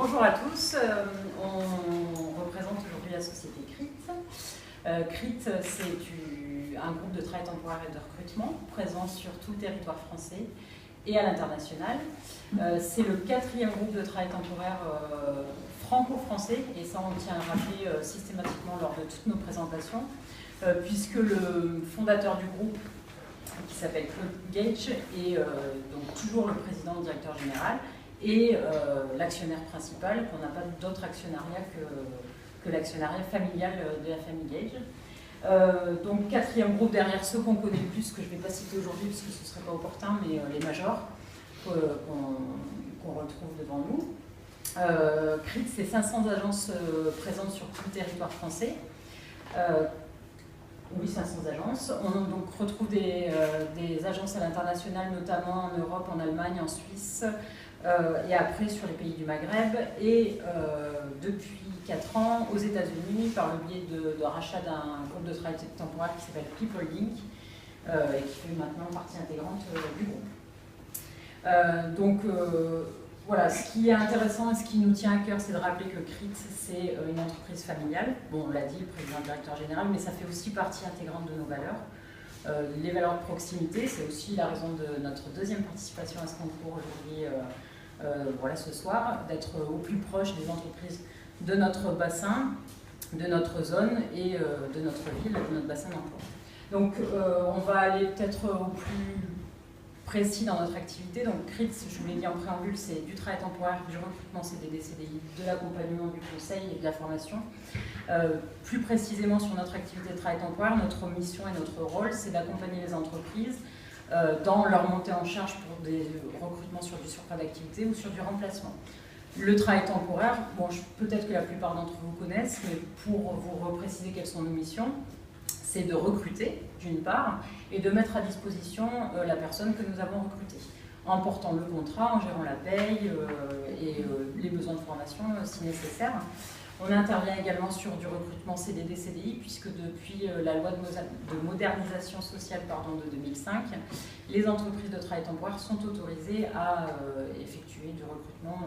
Bonjour à tous, on représente aujourd'hui la société CRIT. CRIT, c'est un groupe de travail temporaire et de recrutement présent sur tout le territoire français et à l'international. C'est le 4e groupe de travail temporaire franco-français, et ça on tient à rappeler systématiquement lors de toutes nos présentations, puisque le fondateur du groupe, qui s'appelle Claude Gage, est donc toujours le président et directeur général, et l'actionnaire principal, qu'on n'a pas d'autre actionnariat que l'actionnariat familial de la famille Gage. Donc 4e groupe derrière ceux qu'on connaît le plus, que je ne vais pas citer aujourd'hui parce que ce ne serait pas opportun, mais les majors qu'on retrouve devant nous. CRIT, c'est 500 agences présentes sur tout le territoire français. Oui, 500 agences. On donc retrouve des agences à l'international, notamment en Europe, en Allemagne, en Suisse, et après sur les pays du Maghreb, et depuis 4 ans aux États-Unis par le biais de rachat d'un groupe de travail temporaire qui s'appelle People Link, et qui fait maintenant partie intégrante du groupe. Voilà, ce qui est intéressant et ce qui nous tient à cœur, c'est de rappeler que CRIT, c'est une entreprise familiale. Bon, on l'a dit, le président et le directeur général, mais ça fait aussi partie intégrante de nos valeurs. Les valeurs de proximité, c'est aussi la raison de notre 2e participation à ce concours aujourd'hui, voilà, ce soir, d'être au plus proche des entreprises de notre bassin, de notre zone et de notre ville, de notre bassin d'emploi. Donc, on va aller peut-être au plus précis dans notre activité. Donc CRIT, je vous l'ai dit en préambule, c'est du travail temporaire, du recrutement CDD, CDI, de l'accompagnement, du conseil et de la formation. Plus précisément sur notre activité de travail temporaire, notre mission et notre rôle, c'est d'accompagner les entreprises dans leur montée en charge pour des recrutements sur du surcroît d'activité ou sur du remplacement. Le travail temporaire, bon, peut-être que la plupart d'entre vous connaissent, mais pour vous repréciser quelles sont nos missions, c'est de recruter, d'une part, et de mettre à disposition la personne que nous avons recrutée, en portant le contrat, en gérant la paye et les besoins de formation si nécessaire. On intervient également sur du recrutement CDD, CDI, puisque depuis la loi de modernisation sociale de 2005, les entreprises de travail temporaire sont autorisées à effectuer du recrutement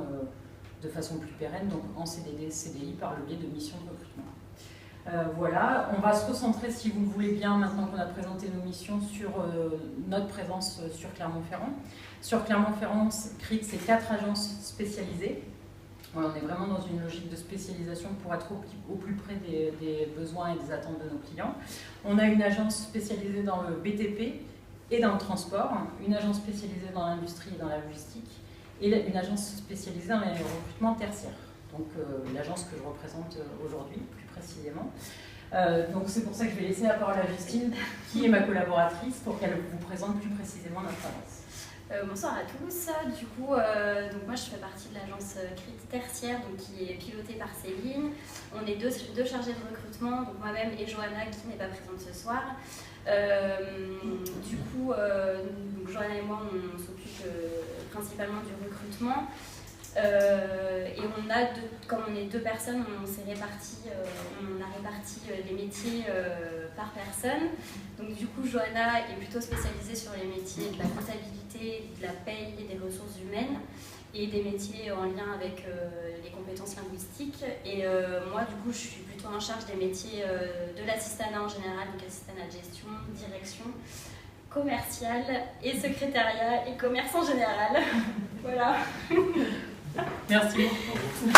de façon plus pérenne, donc en CDD, CDI, par le biais de missions de recrutement. Voilà, on va se recentrer, si vous le voulez bien, maintenant qu'on a présenté nos missions, sur notre présence sur Clermont-Ferrand. Sur Clermont-Ferrand, CRIT, c'est 4 agences spécialisées. Voilà, on est vraiment dans une logique de spécialisation pour être au plus près des besoins et des attentes de nos clients. On a une agence spécialisée dans le BTP et dans le transport, une agence spécialisée dans l'industrie et dans la logistique, et une agence spécialisée dans les recrutements tertiaires. Donc l'agence que je représente aujourd'hui, plus précisément. Donc c'est pour ça que je vais laisser la parole à Justine, qui est ma collaboratrice, pour qu'elle vous présente plus précisément notre agence. Bonsoir à tous. Du coup, donc moi je fais partie de l'agence CRIT tertiaire, donc qui est pilotée par Céline. On est deux chargés de recrutement, donc moi-même et Johanna qui n'est pas présente ce soir. Du coup, donc Johanna et moi on s'occupe principalement du recrutement. Et on a comme on est 2 personnes, on a réparti les métiers par personne. Donc du coup, Johanna est plutôt spécialisée sur les métiers de la comptabilité, de la paye et des ressources humaines, et des métiers en lien avec les compétences linguistiques. Et moi, du coup, je suis plutôt en charge des métiers de l'assistanat en général, donc assistanat de gestion, direction, commercial et secrétariat et commerce en général. Voilà. Merci beaucoup.